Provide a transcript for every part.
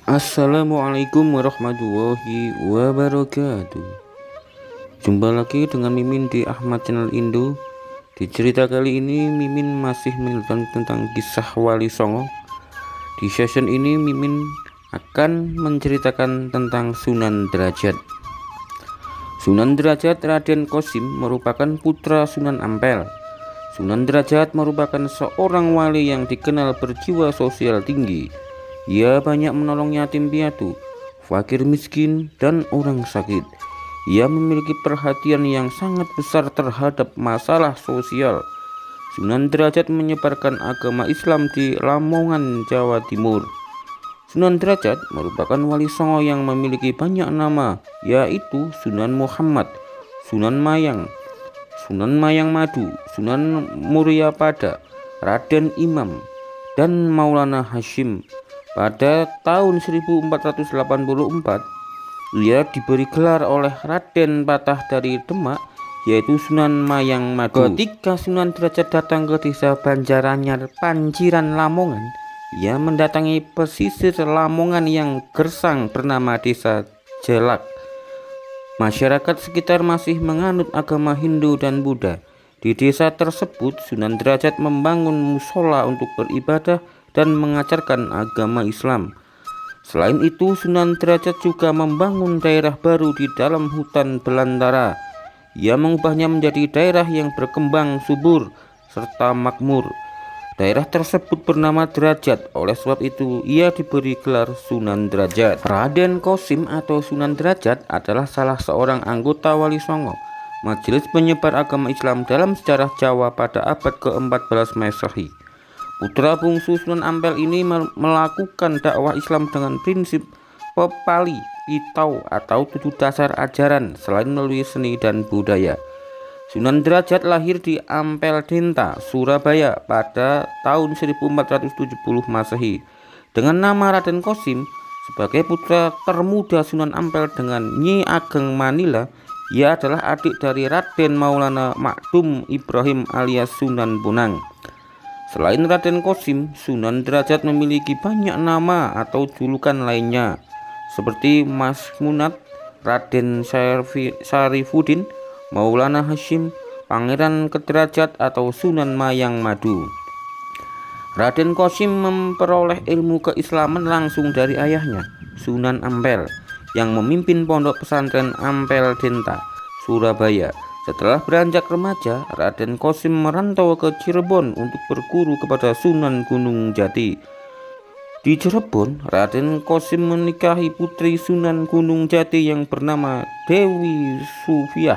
Assalamualaikum warahmatullahi wabarakatuh. Jumpa lagi dengan Mimin di Ahmad Channel Indo. Di cerita kali ini Mimin masih menceritakan tentang kisah Wali Songo. Di session ini Mimin akan menceritakan tentang Sunan Derajat. Sunan Derajat Raden Qasim merupakan putra Sunan Ampel. Sunan Derajat merupakan seorang wali yang dikenal berjiwa sosial tinggi. Ia banyak menolong yatim piatu, fakir miskin, dan orang sakit. Ia memiliki perhatian yang sangat besar terhadap masalah sosial. Sunan Derajat menyebarkan agama Islam di Lamongan, Jawa Timur. Sunan Derajat merupakan wali songo yang memiliki banyak nama, yaitu Sunan Muhammad, Sunan Mayang, Sunan Mayang Madu, Sunan Muria Pada, Raden Imam, dan Maulana Hashim. Pada tahun 1484, ia diberi gelar oleh Raden Patah dari Demak, yaitu Sunan Mayang Madu. Ketika Sunan Derajat datang ke desa Banjaranyar, Panciran, Lamongan, ia mendatangi pesisir Lamongan yang gersang bernama Desa Jelak. Masyarakat sekitar masih menganut agama Hindu dan Buddha. Di desa tersebut, Sunan Derajat membangun musola untuk beribadah dan mengajarkan agama Islam. Selain itu, Sunan Derajat juga membangun daerah baru di dalam hutan belantara. Ia mengubahnya menjadi daerah yang berkembang subur serta makmur. Daerah tersebut bernama Derajat, oleh sebab itu ia diberi gelar Sunan Derajat. Raden Qasim atau Sunan Derajat adalah salah seorang anggota Wali Songo, majelis penyebar agama Islam dalam sejarah Jawa pada abad ke-14 Masehi. Putra bungsu Sunan Ampel ini melakukan dakwah Islam dengan prinsip pepali pitau atau 7 dasar ajaran selain melalui seni dan budaya. Sunan Derajat lahir di Ampel Denta, Surabaya pada tahun 1470 Masehi dengan nama Raden Qasim. Sebagai putra termuda Sunan Ampel dengan Nyi Ageng Manila, ia adalah adik dari Raden Maulana Makdum Ibrahim alias Sunan Bonang. Selain Raden Qasim, Sunan Derajat memiliki banyak nama atau julukan lainnya seperti Mas Munat, Raden Syarifuddin, Maulana Hashim, Pangeran Kederajat atau Sunan Mayang Madu. Raden Qasim memperoleh ilmu keislaman langsung dari ayahnya, Sunan Ampel, yang memimpin pondok pesantren Ampel Denta, Surabaya. Setelah beranjak remaja, Raden Qasim merantau ke Cirebon untuk berguru kepada Sunan Gunung Jati. Di Cirebon, Raden Qasim menikahi putri Sunan Gunung Jati yang bernama Dewi Sufiah.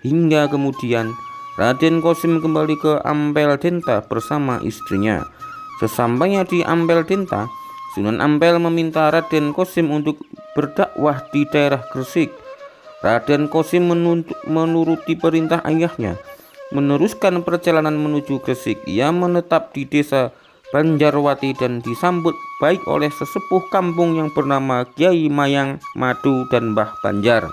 Hingga kemudian Raden Qasim kembali ke Ampel Denta bersama istrinya. Sesampainya di Ampel Denta, Sunan Ampel meminta Raden Qasim untuk berdakwah di daerah Gresik. Raden Qasim menuruti perintah ayahnya, meneruskan perjalanan menuju Gresik. Ia menetap di desa Banjarwati dan disambut baik oleh sesepuh kampung yang bernama Kyai Mayang Madu dan Mbah Banjar.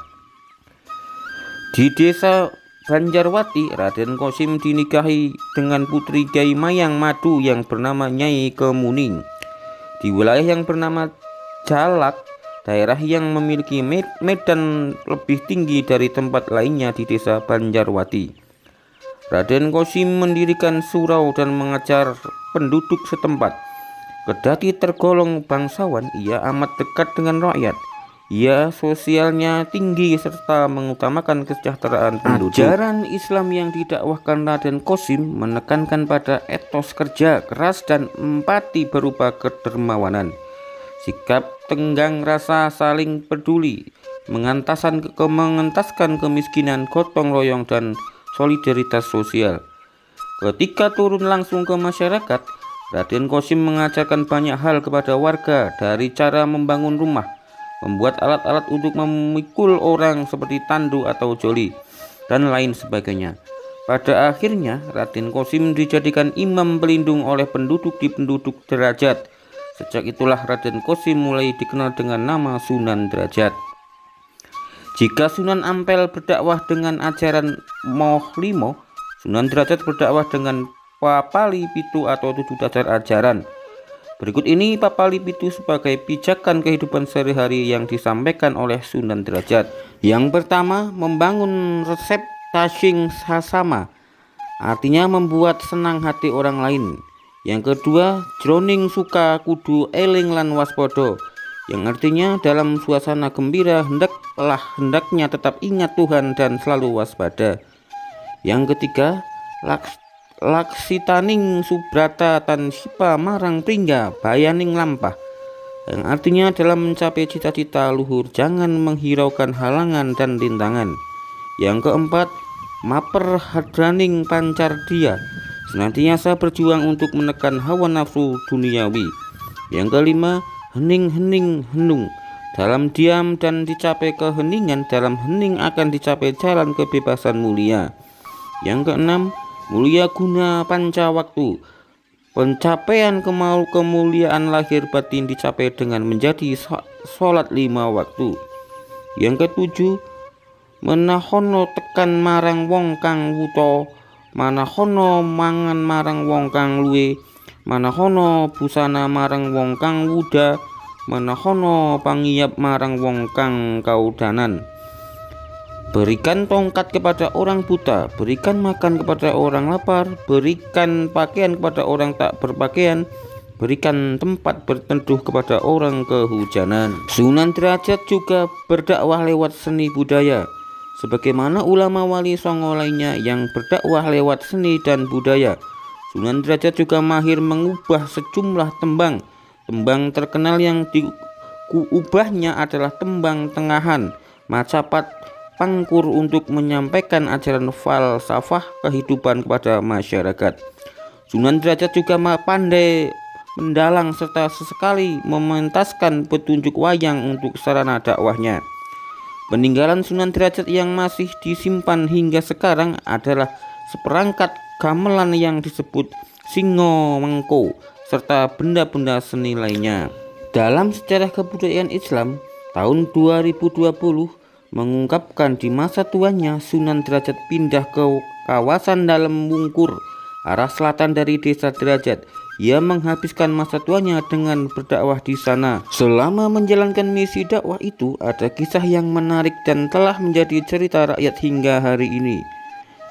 Di desa Banjarwati, Raden Qasim dinikahi dengan putri Kyai Mayang Madu yang bernama Nyai Kemuning. Di wilayah yang bernama Jalak, daerah yang memiliki medan lebih tinggi dari tempat lainnya di desa Banjarwati, Raden Qasim mendirikan surau dan mengajar penduduk setempat. Kendati tergolong bangsawan, ia amat dekat dengan rakyat. Ia sosialnya tinggi serta mengutamakan kesejahteraan penduduk. Ajaran Islam yang didakwahkan Raden Qasim menekankan pada etos kerja keras dan empati berupa kedermawanan, sikap tenggang rasa saling peduli, mengentaskan kemiskinan, gotong royong, dan solidaritas sosial. Ketika turun langsung ke masyarakat, Raden Qasim mengajarkan banyak hal kepada warga, dari cara membangun rumah, membuat alat-alat untuk memikul orang seperti tandu atau joli, dan lain sebagainya. Pada akhirnya, Raden Qasim dijadikan imam pelindung oleh penduduk di penduduk Derajat. Sejak itulah Raden Qasim mulai dikenal dengan nama Sunan Derajat. Jika Sunan Ampel berdakwah dengan ajaran Moh Limo, Sunan Derajat berdakwah dengan Papali Pitu atau 7 dasar ajaran. Berikut ini papaly pitu sebagai pijakan kehidupan sehari-hari yang disampaikan oleh Sunan Derajat. Yang pertama, membangun resep tasing sasama, artinya membuat senang hati orang lain. Yang kedua, jroning suka kudu eling lan waspada, yang artinya dalam suasana gembira hendaknya tetap ingat Tuhan dan selalu waspada. Yang ketiga, laksitaning subrata tan sipa marang pringga bayaning lampah, yang artinya dalam mencapai cita-cita luhur jangan menghiraukan halangan dan rintangan. Yang keempat, maper hadraning pancardia, senantiasa berjuang untuk menekan hawa nafsu duniawi. Yang kelima, hening henung, dalam diam dan dicapai keheningan, dalam hening akan dicapai jalan kebebasan mulia. Yang keenam, mulia guna panca waktu, pencapaian kemuliaan lahir batin dicapai dengan menjadi sholat 5 waktu. Yang ketujuh, menahono tekan marang wong kang wuta, manahono mangan marang wong kang luwe, manahono busana marang wong kang wuda, manahono pangiyap marang wong kang kaudanan. Berikan tongkat kepada orang buta, berikan makan kepada orang lapar, berikan pakaian kepada orang tak berpakaian, berikan tempat berteduh kepada orang kehujanan. Sunan Derajat juga berdakwah lewat seni budaya, sebagaimana ulama wali songo lainnya yang berdakwah lewat seni dan budaya. Sunan Derajat juga mahir mengubah sejumlah tembang. Tembang terkenal yang diubahnya adalah tembang tengahan, macapat, pangkur untuk menyampaikan ajaran falsafah kehidupan kepada masyarakat. Sunan Derajat juga pandai mendalang serta sesekali mementaskan petunjuk wayang untuk sarana dakwahnya. Peninggalan Sunan Derajat yang masih disimpan hingga sekarang adalah seperangkat gamelan yang disebut singo mengko serta benda-benda seni lainnya. Dalam sejarah kebudayaan Islam, tahun 2020 mengungkapkan di masa tuanya Sunan Derajat pindah ke kawasan Dalam Wungkur, arah selatan dari desa Derajat. Ia menghabiskan masa tuanya dengan berdakwah di sana. Selama menjalankan misi dakwah itu, ada kisah yang menarik dan telah menjadi cerita rakyat hingga hari ini.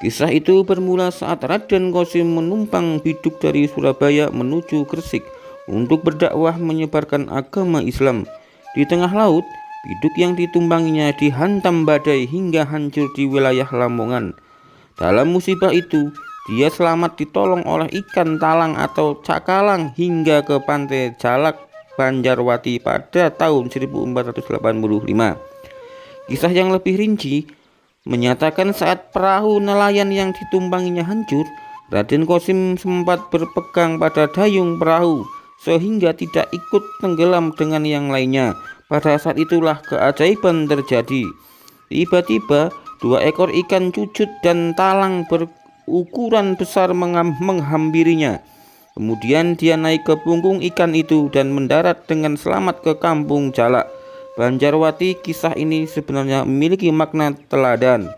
Kisah itu bermula saat Raden Qasim menumpang biduk dari Surabaya menuju Gresik untuk berdakwah menyebarkan agama Islam. Di tengah laut, biduk yang ditumpanginya dihantam badai hingga hancur di wilayah Lamongan. Dalam musibah itu, dia selamat ditolong oleh ikan talang atau cakalang hingga ke pantai Jalak Banjarwati pada tahun 1485. Kisah yang lebih rinci menyatakan saat perahu nelayan yang ditumpanginya hancur, Raden Qasim sempat berpegang pada dayung perahu sehingga tidak ikut tenggelam dengan yang lainnya. Pada saat itulah keajaiban terjadi. Tiba-tiba 2 ekor ikan cucut dan talang berukuran besar menghampirinya. Kemudian dia naik ke punggung ikan itu dan mendarat dengan selamat ke kampung Jalak Banjarwati. Kisah ini sebenarnya memiliki makna teladan.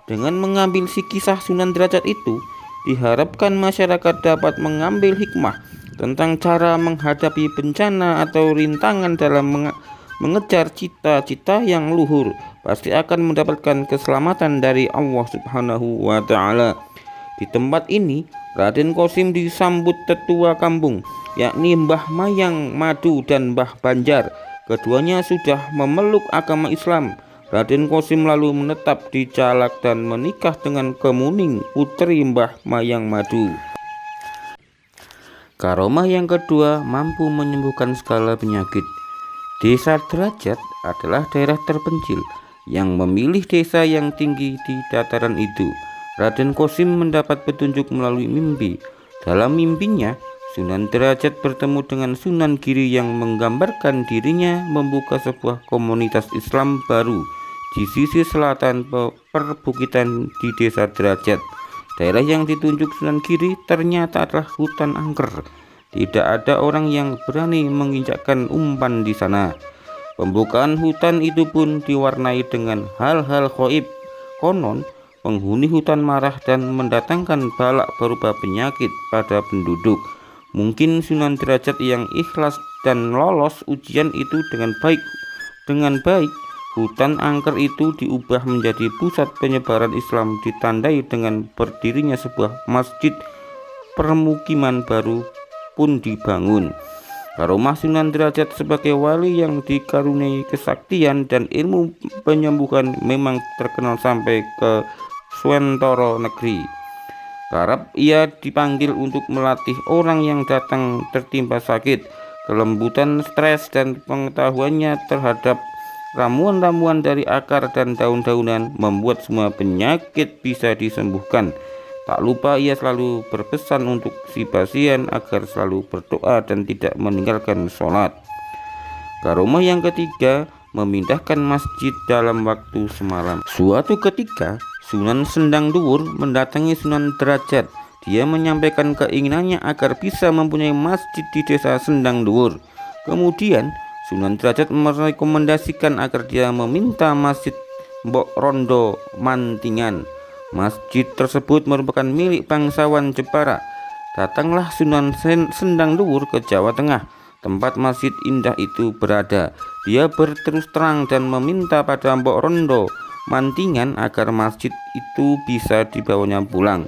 Dengan mengambil si kisah Sunan Derajat itu, diharapkan masyarakat dapat mengambil hikmah tentang cara menghadapi bencana atau rintangan dalam mengejar cita-cita yang luhur. Pasti akan mendapatkan keselamatan dari Allah Subhanahu wa Ta'ala. Di tempat ini, Raden Qasim disambut tetua kampung, yakni Mbah Mayang Madu dan Mbah Banjar. Keduanya sudah memeluk agama Islam. Raden Qasim lalu menetap di Jalak dan menikah dengan Kemuning, putri Mbah Mayang Madu. Karomah yang kedua mampu menyembuhkan segala penyakit. Desa Derajat adalah daerah terpencil yang memilih desa yang tinggi di dataran itu. Raden Qasim mendapat petunjuk melalui mimpi. Dalam mimpinya, Sunan Derajat bertemu dengan Sunan Giri yang menggambarkan dirinya membuka sebuah komunitas Islam baru di sisi selatan perbukitan di desa Derajat. Daerah yang ditunjuk Sunan Giri ternyata adalah hutan angker. Tidak ada orang yang berani menginjakkan umpan di sana. Pembukaan hutan itu pun diwarnai dengan hal-hal gaib. Konon, penghuni hutan marah dan mendatangkan balak berupa penyakit pada penduduk. Mungkin Sunan Derajat yang ikhlas dan lolos ujian itu dengan baik. Hutan angker itu diubah menjadi pusat penyebaran Islam, ditandai dengan berdirinya sebuah masjid. Permukiman baru pun dibangun. Karomah Sunan Derajat sebagai wali yang dikaruniai kesaktian dan ilmu penyembuhan memang terkenal sampai ke Swentoro negeri. Kerap ia dipanggil untuk melatih orang yang datang tertimpa sakit. Kelembutan, stres, dan pengetahuannya terhadap ramuan-ramuan dari akar dan daun-daunan membuat semua penyakit bisa disembuhkan. Tak lupa ia selalu berpesan untuk si pasien agar selalu berdoa dan tidak meninggalkan sholat. Karomah yang ketiga, memindahkan masjid dalam waktu semalam. Suatu ketika Sunan Sendang Duwur mendatangi Sunan Derajat. Dia menyampaikan keinginannya agar bisa mempunyai masjid di desa Sendang Duwur. Kemudian Sunan Derajat merekomendasikan agar dia meminta masjid Mbok Rondo Mantingan. Masjid tersebut merupakan milik bangsawan Jepara. Datanglah Sunan Sendang Duwur ke Jawa Tengah, tempat masjid indah itu berada. Dia berterus terang dan meminta pada Mbok Rondo Mantingan agar masjid itu bisa dibawanya pulang.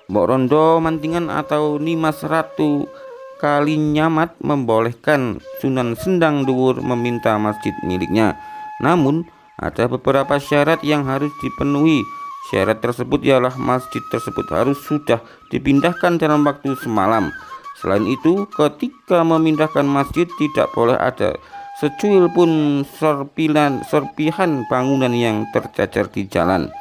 Mbok Rondo Mantingan atau Nimas Ratu Kalinyamat membolehkan Sunan Sendang Duwur meminta masjid miliknya. Namun ada beberapa syarat yang harus dipenuhi. Syarat tersebut ialah masjid tersebut harus sudah dipindahkan dalam waktu semalam. Selain itu, ketika memindahkan masjid tidak boleh ada secuil pun serpihan bangunan yang tercecer di jalan.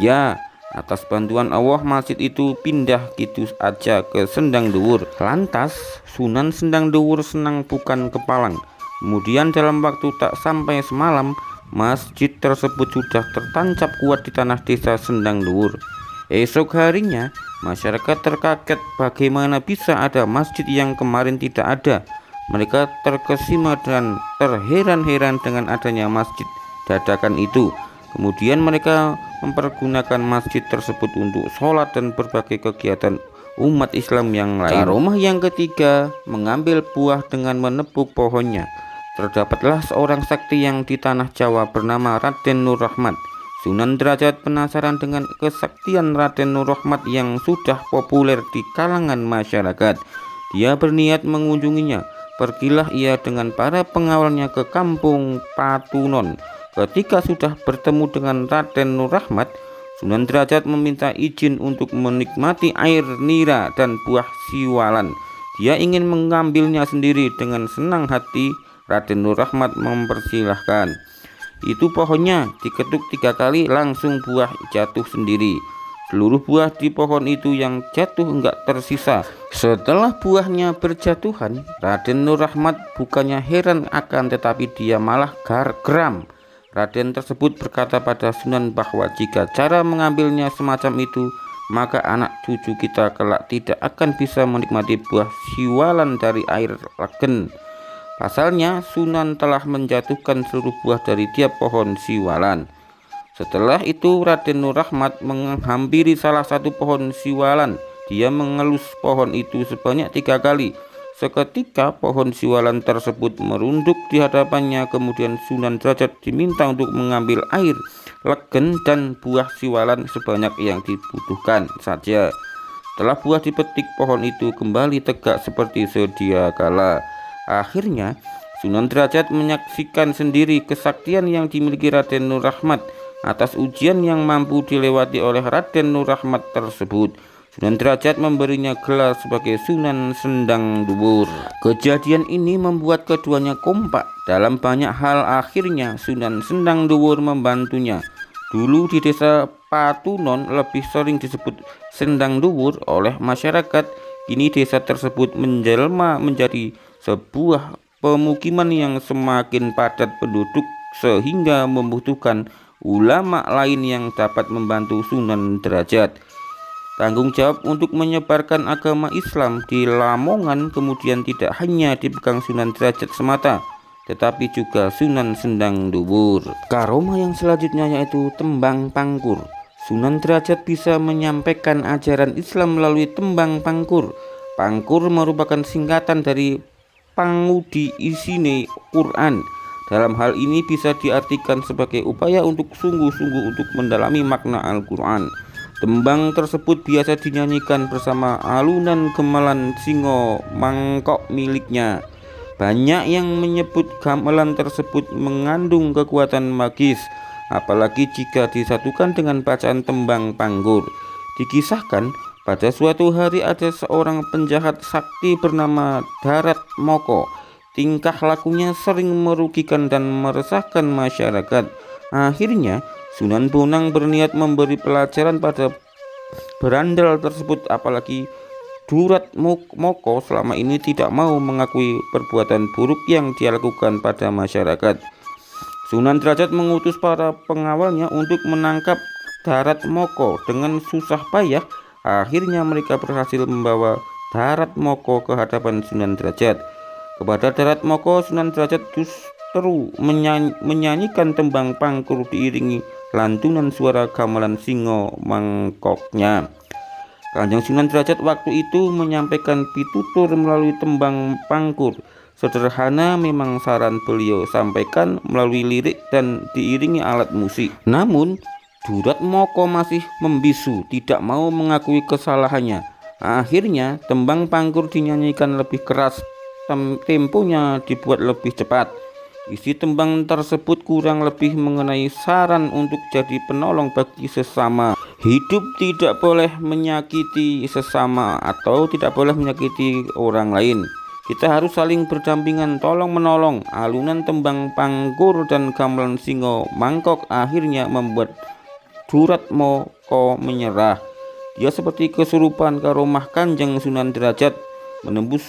Ya, atas bantuan Allah masjid itu pindah gitu aja ke Sendang Duwur. Lantas Sunan Sendang Duwur senang bukan kepalang. Kemudian dalam waktu tak sampai semalam, masjid tersebut sudah tertancap kuat di tanah desa Sendang Duwur. Esok harinya masyarakat terkaget bagaimana bisa ada masjid yang kemarin tidak ada. Mereka terkesima dan terheran-heran dengan adanya masjid dadakan itu. Kemudian mereka mempergunakan masjid tersebut untuk sholat dan berbagai kegiatan umat Islam yang lain. Karomah yang ketiga, mengambil buah dengan menepuk pohonnya. Terdapatlah seorang sakti yang di tanah Jawa bernama Raden Nur Rahmat. Sunan Derajat penasaran dengan kesaktian Raden Nur Rahmat yang sudah populer di kalangan masyarakat. Dia berniat mengunjunginya. Pergilah ia dengan para pengawalnya ke kampung Patunon. Ketika sudah bertemu dengan Raden Nur Rahmat, Sunan Derajat meminta izin untuk menikmati air nira dan buah siwalan. Dia ingin mengambilnya sendiri. Dengan senang hati Raden Nur Rahmat mempersilahkan. Itu pohonnya diketuk 3 kali, langsung buah jatuh sendiri. Seluruh buah di pohon itu yang jatuh enggak tersisa. Setelah buahnya berjatuhan, Raden Nur Rahmat bukannya heran akan tetapi dia malah geram. Raden tersebut berkata pada Sunan bahwa jika cara mengambilnya semacam itu, maka anak cucu kita kelak tidak akan bisa menikmati buah siwalan dari air legen. Pasalnya Sunan telah menjatuhkan seluruh buah dari tiap pohon siwalan. Setelah itu Raden Nur Rahmat menghampiri salah satu pohon siwalan. Dia mengelus pohon itu sebanyak 3 kali. Seketika pohon siwalan tersebut merunduk di hadapannya. Kemudian Sunan Derajat diminta untuk mengambil air legen dan buah siwalan sebanyak yang dibutuhkan saja. Setelah buah dipetik, pohon itu kembali tegak seperti sedia kala. Akhirnya Sunan Derajat menyaksikan sendiri kesaktian yang dimiliki Raden Nur Rahmat. Atas ujian yang mampu dilewati oleh Raden Nur Rahmat tersebut, Sunan Derajat memberinya gelar sebagai Sunan Sendang Duwur. Kejadian ini membuat keduanya kompak dalam banyak hal. Akhirnya Sunan Sendang Duwur membantunya. Dulu di desa Patunon lebih sering disebut Sendang Duwur oleh masyarakat. Kini desa tersebut menjelma menjadi sebuah pemukiman yang semakin padat penduduk sehingga membutuhkan ulama lain yang dapat membantu Sunan Derajat. Tanggung jawab untuk menyebarkan agama Islam di Lamongan kemudian tidak hanya dipegang Sunan Derajat semata, tetapi juga Sunan Sendang Duwur. Karomah yang selanjutnya yaitu tembang pangkur. Sunan Derajat bisa menyampaikan ajaran Islam melalui tembang pangkur. Pangkur merupakan singkatan dari pangudi isine Quran. Dalam hal ini bisa diartikan sebagai upaya untuk sungguh-sungguh untuk mendalami makna Al-Quran. Tembang tersebut biasa dinyanyikan bersama alunan gamelan singo mangkok miliknya. Banyak yang menyebut gamelan tersebut mengandung kekuatan magis, apalagi jika disatukan dengan bacaan tembang pangkur. Dikisahkan pada suatu hari ada seorang penjahat sakti bernama Darat Moko. Tingkah lakunya sering merugikan dan meresahkan masyarakat. Akhirnya Sunan Bonang berniat memberi pelajaran pada berandal tersebut, apalagi Durat Moko selama ini tidak mau mengakui perbuatan buruk yang dia lakukan pada masyarakat. Sunan Derajat mengutus para pengawalnya untuk menangkap Darat Moko. Dengan susah payah, akhirnya mereka berhasil membawa Darat Moko ke hadapan Sunan Derajat. Kepada Darat Moko, Sunan Derajat justru menyanyikan tembang pangkur diiringi lantunan suara gamelan singo mangkoknya. Kanjeng Sunan Derajat waktu itu menyampaikan pitutur melalui tembang pangkur. Sederhana memang saran beliau sampaikan melalui lirik dan diiringi alat musik. Namun Durat Moko masih membisu, tidak mau mengakui kesalahannya. Akhirnya tembang pangkur dinyanyikan lebih keras, temponya dibuat lebih cepat. Isi tembang tersebut kurang lebih mengenai saran untuk jadi penolong bagi sesama. Hidup tidak boleh menyakiti sesama atau tidak boleh menyakiti orang lain. Kita harus saling berdampingan, tolong menolong. Alunan tembang pangkur dan gamelan singo mangkok akhirnya membuat Durat Moko menyerah. Dia seperti kesurupan ke rumah Kanjeng Sunan Derajat, menembus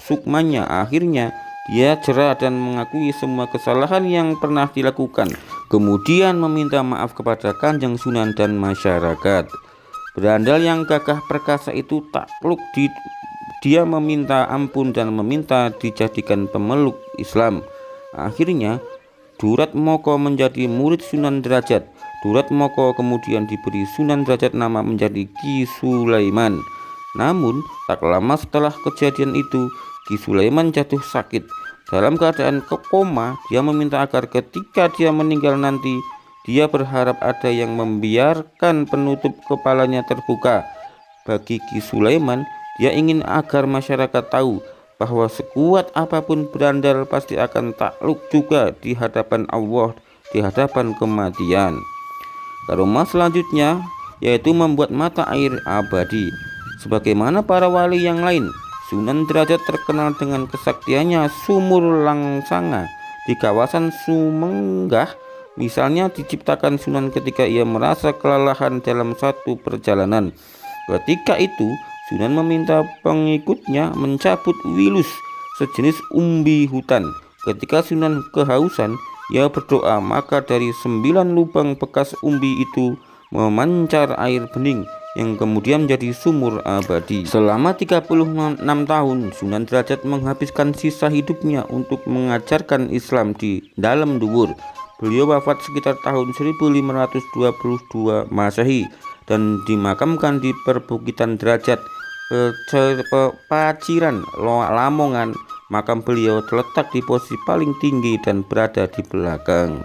sukmanya. Akhirnya dia jerah dan mengakui semua kesalahan yang pernah dilakukan, kemudian meminta maaf kepada Kanjeng Sunan dan masyarakat. Berandal yang gagah perkasa itu takluk, dia meminta ampun dan meminta dijadikan pemeluk Islam. Akhirnya Durat Moko menjadi murid Sunan Derajat. Durat Moko kemudian diberi Sunan Derajat nama menjadi Ki Sulaiman. Namun tak lama setelah kejadian itu, Ki Sulaiman jatuh sakit. Dalam keadaan koma, dia meminta agar ketika dia meninggal nanti, dia berharap ada yang membiarkan penutup kepalanya terbuka. Bagi Ki Sulaiman, dia ingin agar masyarakat tahu bahwa sekuat apapun berandal pasti akan takluk juga di hadapan Allah, di hadapan kematian. Karomah selanjutnya yaitu membuat mata air abadi. Sebagaimana para wali yang lain, Sunan Derajat terkenal dengan kesaktiannya sumur langsanga di kawasan Sumenggah. Misalnya diciptakan Sunan ketika ia merasa kelelahan dalam satu perjalanan. Ketika itu Sunan meminta pengikutnya mencabut wilus, sejenis umbi hutan. Ketika Sunan kehausan, ia berdoa, maka dari 9 lubang bekas umbi itu memancar air bening yang kemudian menjadi sumur abadi. Selama 36 tahun, Sunan Derajat menghabiskan sisa hidupnya untuk mengajarkan Islam di dalam dubur. Beliau wafat sekitar tahun 1522 Masehi dan dimakamkan di perbukitan Derajat, Paciran, Lamongan. Makam beliau terletak di posisi paling tinggi dan berada di belakang.